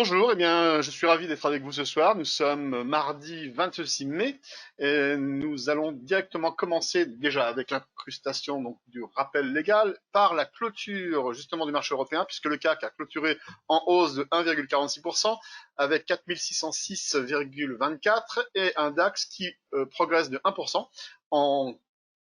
Bonjour, eh bien, je suis ravi d'être avec vous ce soir. Nous sommes mardi 26 mai et nous allons directement commencer déjà avec l'incrustation donc du rappel légal par la clôture justement du marché européen puisque le CAC a clôturé en hausse de 1,46% avec 4606,24 et un DAX qui progresse de 1% en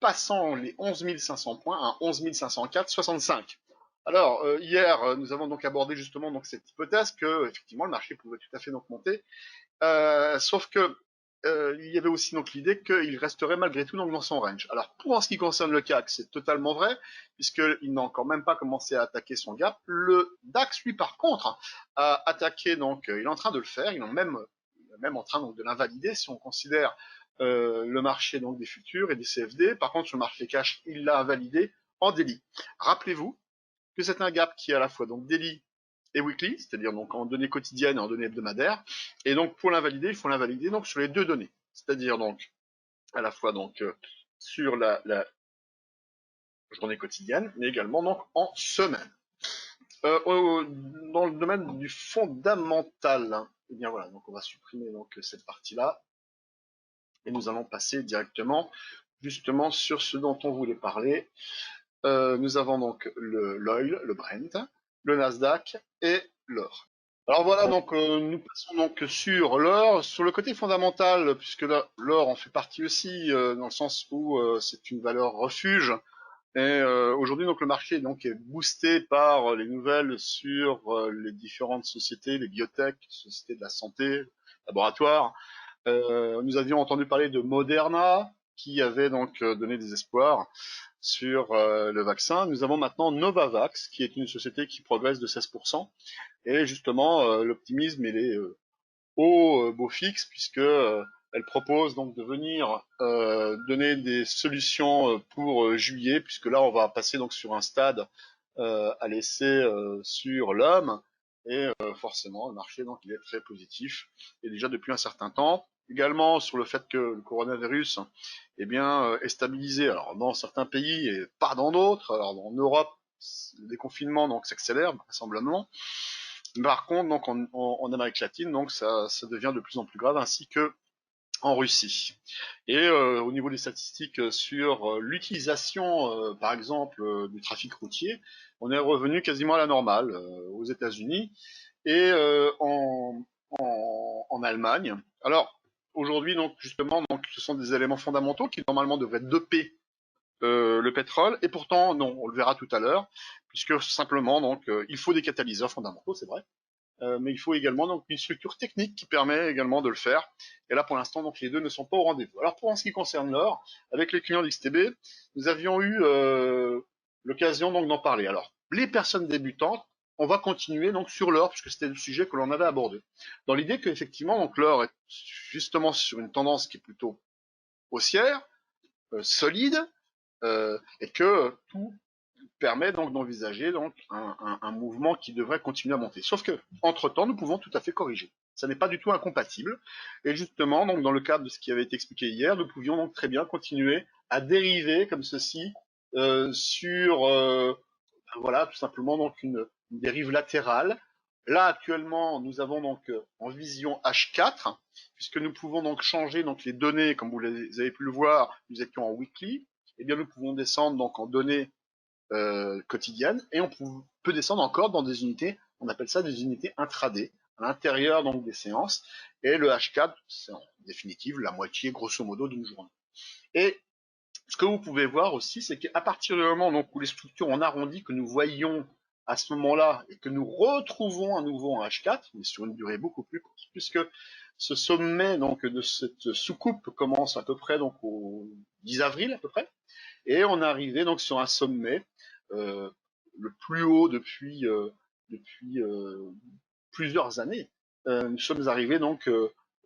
passant les 11 500 points à 11 504,65. Alors, hier, nous avons donc abordé justement donc cette hypothèse que effectivement le marché pouvait tout à fait donc monter, sauf que il y avait aussi donc l'idée qu'il resterait malgré tout donc dans son range. Alors, pour en ce qui concerne le CAC, c'est totalement vrai, puisqu'il n'a encore même pas commencé à attaquer son gap. Le DAX, lui, par contre, a attaqué, donc il est en train de le faire, il est même en train donc de l'invalider si on considère le marché donc des futurs et des CFD. Par contre, sur le marché cash, il l'a validé en daily. Rappelez-vous que c'est un gap qui est à la fois donc daily et weekly, c'est-à-dire donc en données quotidiennes et en données hebdomadaires. Et donc pour l'invalider, il faut l'invalider donc sur les deux données, c'est-à-dire donc à la fois donc sur la journée quotidienne, mais également donc en semaine. Dans le domaine du fondamental, hein, et bien voilà, donc on va supprimer donc cette partie-là et nous allons passer directement justement sur ce dont on voulait parler. Nous avons donc l'oil, le Brent, le Nasdaq et l'or. Alors voilà, donc nous passons donc sur l'or, sur le côté fondamental, puisque l'or en fait partie aussi, dans le sens où c'est une valeur refuge. Et aujourd'hui, donc le marché donc est boosté par les nouvelles sur les différentes sociétés, les biotech, sociétés de la santé, laboratoires. Nous avions entendu parler de Moderna, qui avait donc donné des espoirs sur le vaccin. Nous avons maintenant Novavax, qui est une société qui progresse de 16%. Et justement, l'optimisme, il est au beau fixe, puisque elle propose donc de venir donner des solutions pour juillet, puisque là, on va passer donc sur un stade à l'essai sur l'homme. Et forcément, le marché donc il est très positif et déjà depuis un certain temps. Également sur le fait que le coronavirus eh bien, est stabilisé. Alors dans certains pays et pas dans d'autres. Alors en Europe, le déconfinement donc s'accélère vraisemblablement. Par contre, donc en Amérique latine, donc ça devient de plus en plus grave, ainsi que en Russie. Et au niveau des statistiques sur l'utilisation, par exemple, du trafic routier, on est revenu quasiment à la normale aux États-Unis et en Allemagne. Alors aujourd'hui, donc justement, donc ce sont des éléments fondamentaux qui normalement devraient doper le pétrole, et pourtant non, on le verra tout à l'heure, puisque simplement donc il faut des catalyseurs fondamentaux, c'est vrai, mais il faut également donc une structure technique qui permet également de le faire. Et là, pour l'instant, donc les deux ne sont pas au rendez-vous. Alors, pour en ce qui concerne l'or, avec les clients d'XTB, nous avions eu l'occasion donc d'en parler. Alors, les personnes débutantes, on va continuer donc sur l'or puisque c'était le sujet que l'on avait abordé. Dans l'idée qu'effectivement, donc l'or est justement sur une tendance qui est plutôt haussière, solide, et que tout permet donc d'envisager donc un mouvement qui devrait continuer à monter. Sauf que, entre-temps, nous pouvons tout à fait corriger. Ça n'est pas du tout incompatible. Et justement, donc dans le cadre de ce qui avait été expliqué hier, nous pouvions donc très bien continuer à dériver comme ceci sur voilà tout simplement donc une dérive latérale. Là actuellement, nous avons donc en vision H4, puisque nous pouvons donc changer donc les données, comme vous les avez pu le voir, nous étions en weekly, et bien nous pouvons descendre donc en données quotidiennes et on peut descendre encore dans des unités, on appelle ça des unités intraday, à l'intérieur donc des séances, et le H4 c'est en définitive la moitié grosso modo d'une journée. Et ce que vous pouvez voir aussi, c'est qu'à partir du moment donc, où les structures en arrondi que nous voyons à ce moment-là et que nous retrouvons à nouveau en H4, mais sur une durée beaucoup plus courte, puisque ce sommet donc de cette soucoupe commence à peu près donc au 10 avril à peu près, et on est arrivé donc sur un sommet euh, le plus haut depuis plusieurs années. Nous sommes arrivés donc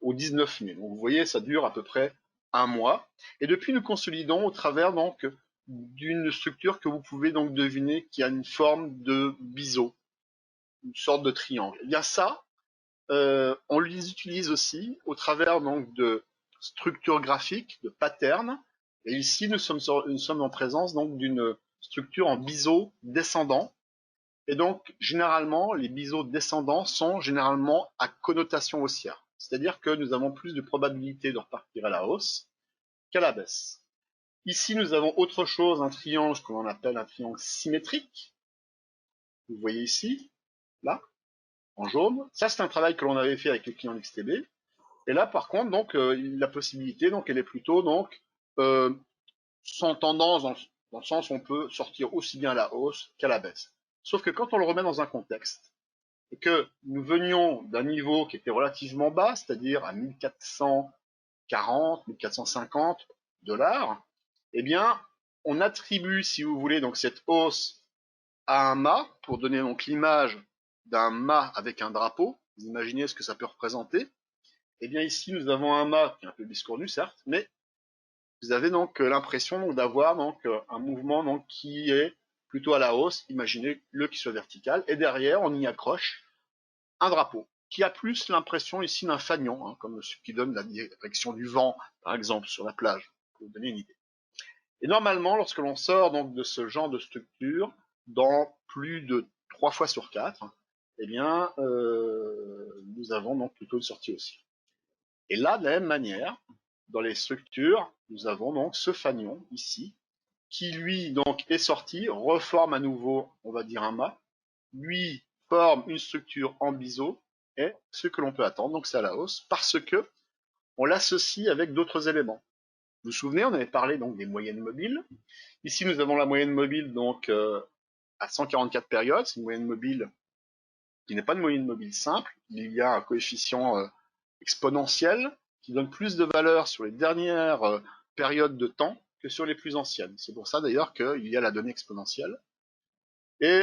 au 19 mai. Donc vous voyez, ça dure à peu près un mois. Et depuis, nous consolidons au travers donc d'une structure que vous pouvez donc deviner qui a une forme de biseau, une sorte de triangle. Il y a ça. On les utilise aussi au travers donc de structures graphiques, de patterns. Et ici, nous sommes en présence donc d'une structure en biseau descendant Et donc, généralement, les biseaux descendants sont généralement à connotation haussière. C'est-à-dire que nous avons plus de probabilité de repartir à la hausse qu'à la baisse. Ici, nous avons autre chose, un triangle, ce qu'on appelle un triangle symétrique. Vous voyez ici, là, en jaune. Ça, c'est un travail que l'on avait fait avec les clients XTB. Et là, par contre, donc, la possibilité, donc, elle est plutôt, donc, sans tendance dans le sens où on peut sortir aussi bien à la hausse qu'à la baisse. Sauf que quand on le remet dans un contexte, et que nous venions d'un niveau qui était relativement bas, c'est-à-dire à 1440, 1450 $, eh bien, on attribue, si vous voulez, donc cette hausse à un mât, pour donner donc l'image d'un mât avec un drapeau. Vous imaginez ce que ça peut représenter. Eh bien, ici, nous avons un mât qui est un peu biscornu, certes, mais vous avez donc l'impression d'avoir donc un mouvement donc qui est plutôt à la hausse. Imaginez-le qui soit vertical, et derrière, on y accroche un drapeau qui a plus l'impression ici d'un fanion, hein, comme ce qui donne la direction du vent, par exemple, sur la plage, pour vous donner une idée. Et normalement, lorsque l'on sort donc de ce genre de structure, dans plus de 3 fois sur 4, eh bien, nous avons donc plutôt une sortie haussière. Et là, de la même manière, dans les structures, nous avons donc ce fanion ici, qui lui donc est sorti, reforme à nouveau, on va dire un mât, lui forme une structure en biseau, et ce que l'on peut attendre, donc c'est à la hausse, parce que on l'associe avec d'autres éléments. Vous vous souvenez, on avait parlé donc des moyennes mobiles. Ici, nous avons la moyenne mobile donc à 144 périodes. C'est une moyenne mobile qui n'est pas une moyenne mobile simple. Il y a un coefficient exponentiel qui donne plus de valeur sur les dernières périodes de temps que sur les plus anciennes. C'est pour ça d'ailleurs qu'il y a la donnée exponentielle. Et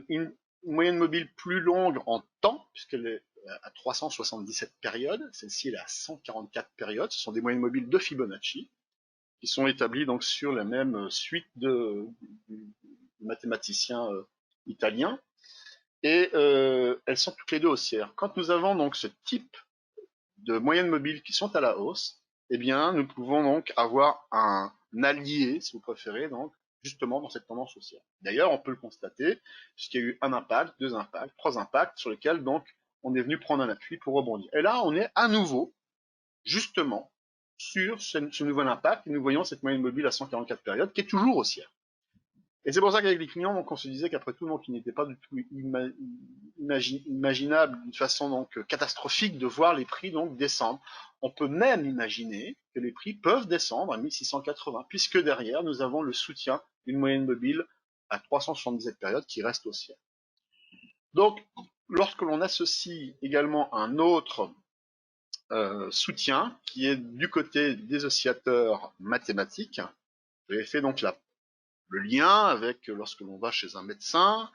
une moyenne mobile plus longue en temps, puisqu'elle est à 377 périodes, celle-ci elle est à 144 périodes, ce sont des moyennes mobiles de Fibonacci, qui sont établies donc sur la même suite de mathématiciens italiens, et elles sont toutes les deux haussières. Quand nous avons donc ce type de moyennes mobiles qui sont à la hausse, eh bien, nous pouvons donc avoir un allié, si vous préférez, donc justement dans cette tendance haussière. D'ailleurs, on peut le constater, puisqu'il y a eu un impact, deux impacts, trois impacts, sur lesquels donc on est venu prendre un appui pour rebondir. Et là, on est à nouveau, justement, sur ce nouvel impact, et nous voyons cette moyenne mobile à 144 périodes, qui est toujours haussière. Et c'est pour ça qu'avec les clients, donc, on se disait qu'après tout, donc, il n'était pas du tout imaginable d'une façon donc catastrophique de voir les prix donc descendre. On peut même imaginer que les prix peuvent descendre à 1680, puisque derrière, nous avons le soutien d'une moyenne mobile à 377 périodes qui reste haussière. Donc, lorsque l'on associe également un autre soutien qui est du côté des oscillateurs mathématiques, j'avais fait donc le lien avec lorsque l'on va chez un médecin,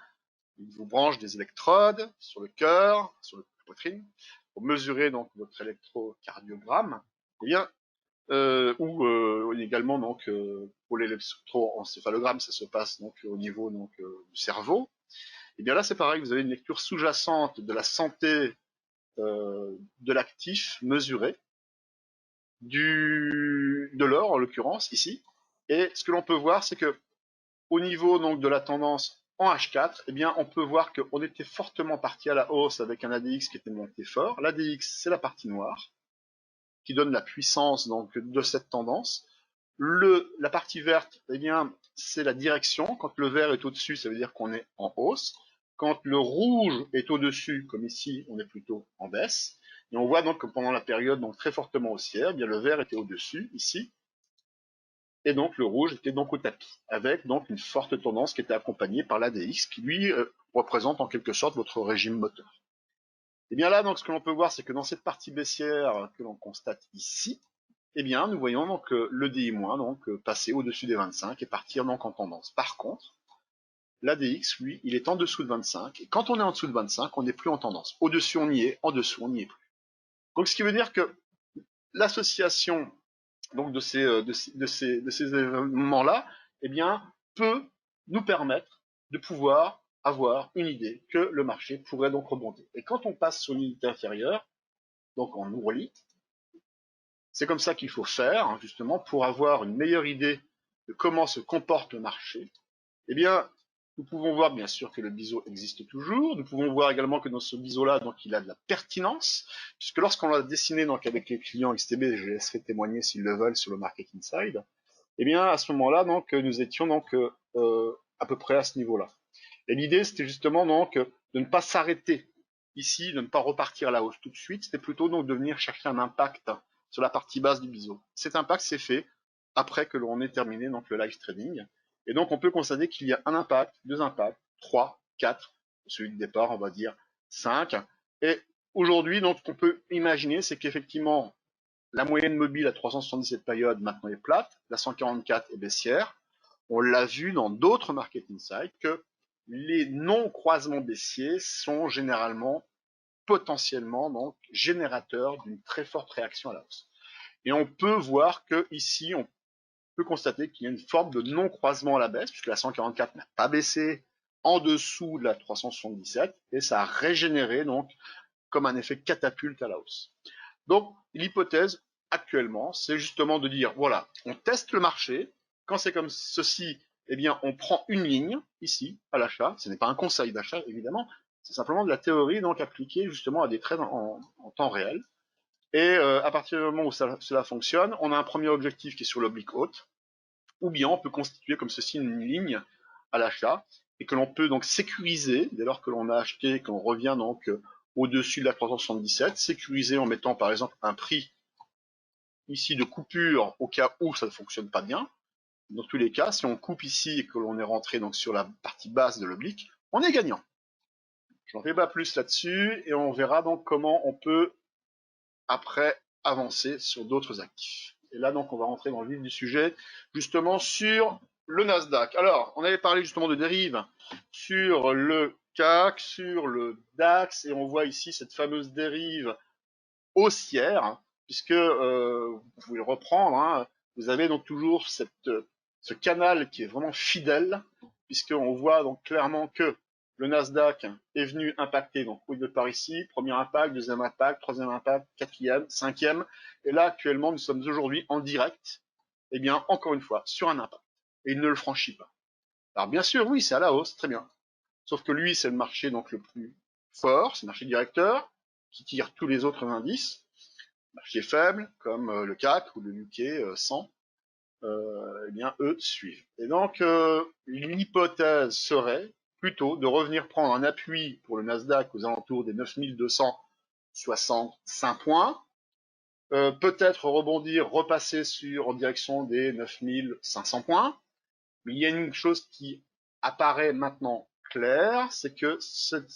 il vous branche des électrodes sur le cœur, sur la poitrine, pour mesurer donc votre électrocardiogramme, et bien, ou également donc pour l'électroencéphalogramme, ça se passe donc au niveau donc du cerveau. Et bien là, c'est pareil, vous avez une lecture sous-jacente de la santé de l'actif mesuré, de l'or en l'occurrence ici. Et ce que l'on peut voir, c'est que au niveau donc de la tendance en H4, eh bien, on peut voir qu'on était fortement parti à la hausse avec un ADX qui était monté fort. L'ADX, c'est la partie noire, qui donne la puissance donc de cette tendance. La partie verte, eh bien, c'est la direction. Quand le vert est au-dessus, ça veut dire qu'on est en hausse. Quand le rouge est au-dessus, comme ici, on est plutôt en baisse. Et on voit donc que pendant la période donc très fortement haussière, eh bien, le vert était au-dessus, ici, et donc le rouge était donc au tapis, avec donc une forte tendance qui était accompagnée par l'ADX, qui lui représente en quelque sorte votre régime moteur. Et bien là, donc ce que l'on peut voir, c'est que dans cette partie baissière que l'on constate ici, eh bien nous voyons donc le DI- donc passer au-dessus des 25 et partir donc en tendance. Par contre, l'ADX, lui, il est en dessous de 25, et quand on est en dessous de 25, on n'est plus en tendance. Au-dessus, on y est, en dessous, on n'y est plus. Donc ce qui veut dire que l'association donc de ces événements-là, eh bien, peut nous permettre de pouvoir avoir une idée que le marché pourrait donc rebondir. Et quand on passe sur l'unité inférieure, donc en ourli, c'est comme ça qu'il faut faire, hein, justement, pour avoir une meilleure idée de comment se comporte le marché. Eh bien, Nous pouvons voir bien sûr que le biseau existe toujours. Nous pouvons voir également que dans ce biseau-là, donc il a de la pertinence, puisque lorsqu'on l'a dessiné donc avec les clients XTB, je laisserai témoigner s'ils le veulent sur le Market Inside. Eh bien à ce moment-là, donc nous étions donc à peu près à ce niveau-là. Et l'idée, c'était justement donc de ne pas s'arrêter ici, de ne pas repartir à la hausse tout de suite. C'était plutôt donc de venir chercher un impact sur la partie basse du biseau. Cet impact s'est fait après que l'on ait terminé donc le live trading. Et donc on peut constater qu'il y a un impact, deux impacts, trois, quatre, celui de départ on va dire 5. Et aujourd'hui donc ce qu'on peut imaginer c'est qu'effectivement la moyenne mobile à 377 périodes maintenant est plate, la 144 est baissière. On l'a vu dans d'autres market insights que les non-croisements baissiers sont généralement potentiellement donc générateurs d'une très forte réaction à la hausse. Et on peut voir que ici on peut constater qu'il y a une forme de non-croisement à la baisse puisque la 144 n'a pas baissé en dessous de la 377 et ça a régénéré donc comme un effet catapulte à la hausse. Donc l'hypothèse actuellement, c'est justement de dire voilà, on teste le marché. Quand c'est comme ceci, eh bien, on prend une ligne ici à l'achat. Ce n'est pas un conseil d'achat évidemment, c'est simplement de la théorie donc appliquée justement à des trades en temps réel. Et à partir du moment où cela fonctionne, on a un premier objectif qui est sur l'oblique haute, ou bien on peut constituer comme ceci une ligne à l'achat et que l'on peut donc sécuriser dès lors que l'on a acheté et qu'on revient donc au-dessus de la 377, sécuriser en mettant par exemple un prix ici de coupure au cas où ça ne fonctionne pas bien. Dans tous les cas, si on coupe ici et que l'on est rentré donc sur la partie basse de l'oblique, on est gagnant. Je n'en fais pas plus là-dessus et on verra donc comment on peut après avancer sur d'autres actifs. Et là donc on va rentrer dans le vif du sujet justement sur le Nasdaq. Alors on avait parlé justement de dérives sur le CAC, sur le DAX et on voit ici cette fameuse dérive haussière, hein, puisque vous pouvez le reprendre, hein, vous avez donc toujours ce canal qui est vraiment fidèle, puisqu'on voit donc clairement que le Nasdaq est venu impacter donc oui de par ici, premier impact, deuxième impact, troisième impact, quatrième, cinquième, et là actuellement nous sommes aujourd'hui en direct, et bien encore une fois sur un impact, et il ne le franchit pas. Alors bien sûr oui c'est à la hausse, très bien, sauf que lui c'est le marché donc le plus fort, c'est le marché directeur qui tire tous les autres indices, marché faible comme le CAC ou le UK 100, eh bien eux suivent. Et donc l'hypothèse serait plutôt de revenir prendre un appui pour le Nasdaq aux alentours des 9265 points, peut-être rebondir, repasser en direction des 9500 points. Mais il y a une chose qui apparaît maintenant claire, c'est que cette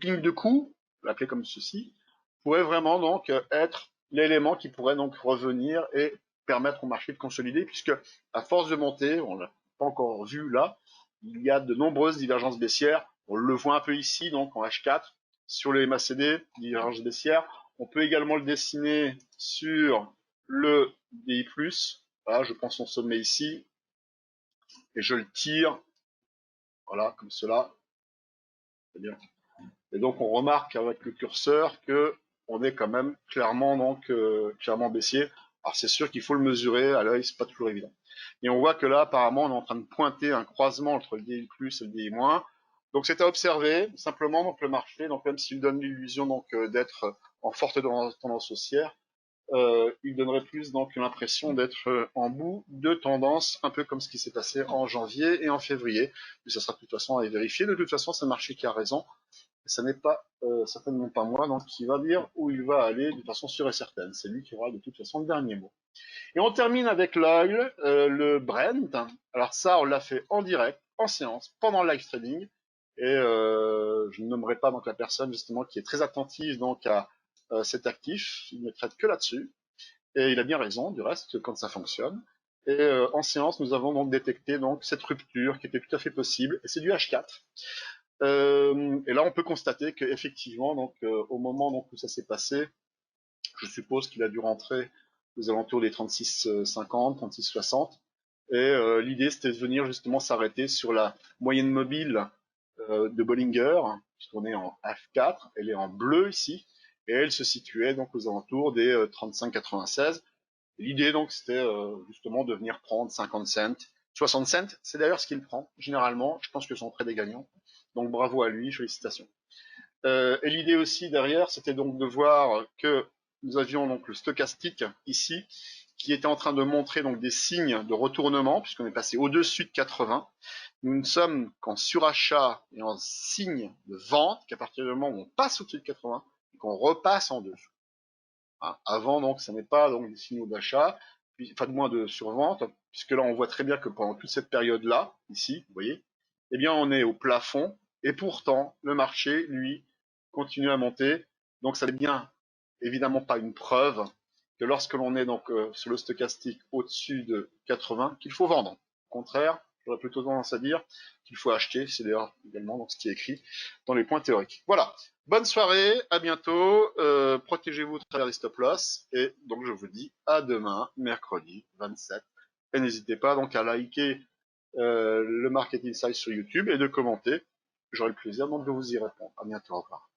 ligne de coup, l'appeler comme ceci, pourrait vraiment donc être l'élément qui pourrait donc revenir et permettre au marché de consolider, puisque à force de monter, on l'a pas encore vu là, il y a de nombreuses divergences baissières. On le voit un peu ici, donc en H4, sur le MACD, divergence baissière. On peut également le dessiner sur le DI+. Voilà, je prends son sommet ici et je le tire, voilà, comme cela. C'est bien. Et donc on remarque avec le curseur que on est quand même clairement donc clairement baissier. Alors c'est sûr qu'il faut le mesurer à l'œil, c'est pas toujours évident. Et on voit que là apparemment on est en train de pointer un croisement entre le DI+ et le DI-. Donc c'est à observer simplement donc le marché, donc même s'il donne l'illusion donc d'être en forte tendance haussière, il donnerait plus donc l'impression d'être en bout de tendance, un peu comme ce qui s'est passé en janvier et en février. Mais ça sera de toute façon à vérifier. De toute façon, c'est le marché qui a raison. Et ça n'est pas certainement pas moi donc qui va dire où il va aller de façon sûre et certaine. C'est lui qui aura de toute façon le dernier mot. Et on termine avec l'oil, le Brent. Alors ça, on l'a fait en direct, en séance, pendant le live trading. Et je ne nommerai pas donc la personne justement qui est très attentive donc à cet actif. Il ne traite que là-dessus. Et il a bien raison, du reste, quand ça fonctionne. Et en séance, nous avons donc détecté donc cette rupture qui était tout à fait possible. Et c'est du H4. Et là, on peut constater qu'effectivement, donc au moment donc, où ça s'est passé, je suppose qu'il a dû rentrer aux alentours des 36,50, 36,60. Et l'idée, c'était de venir justement s'arrêter sur la moyenne mobile de Bollinger, puisqu'on est en F4, elle est en bleu ici, et elle se situait donc aux alentours des 35,96. L'idée donc c'était justement de venir prendre 50 cents 60 cents, c'est d'ailleurs ce qu'il prend. Généralement, je pense que son trade est gagnant. Donc bravo à lui, félicitations. Et l'idée aussi derrière, c'était donc de voir que nous avions donc le stochastique ici, qui était en train de montrer donc des signes de retournement, puisqu'on est passé au-dessus de 80. Nous ne sommes qu'en surachat et en signe de vente, qu'à partir du moment où on passe au-dessus de 80, et qu'on repasse en dessous. Hein, avant, donc, ça n'est pas donc des signaux d'achat, enfin de moins de survente, puisque là, on voit très bien que pendant toute cette période-là, ici, vous voyez, eh bien, on est au plafond, et pourtant, le marché, lui, continue à monter. Donc, ça n'est bien évidemment pas une preuve que lorsque l'on est donc sur le stochastique au-dessus de 80, qu'il faut vendre. Au contraire, j'aurais plutôt tendance à dire qu'il faut acheter. C'est d'ailleurs également donc, ce qui est écrit dans les points théoriques. Voilà. Bonne soirée, à bientôt. Protégez-vous à travers les stop loss. Et donc, je vous dis à demain, mercredi 27. Et n'hésitez pas donc à liker le Market Insight sur YouTube et de commenter. J'aurai le plaisir donc de vous y répondre. À bientôt, au revoir.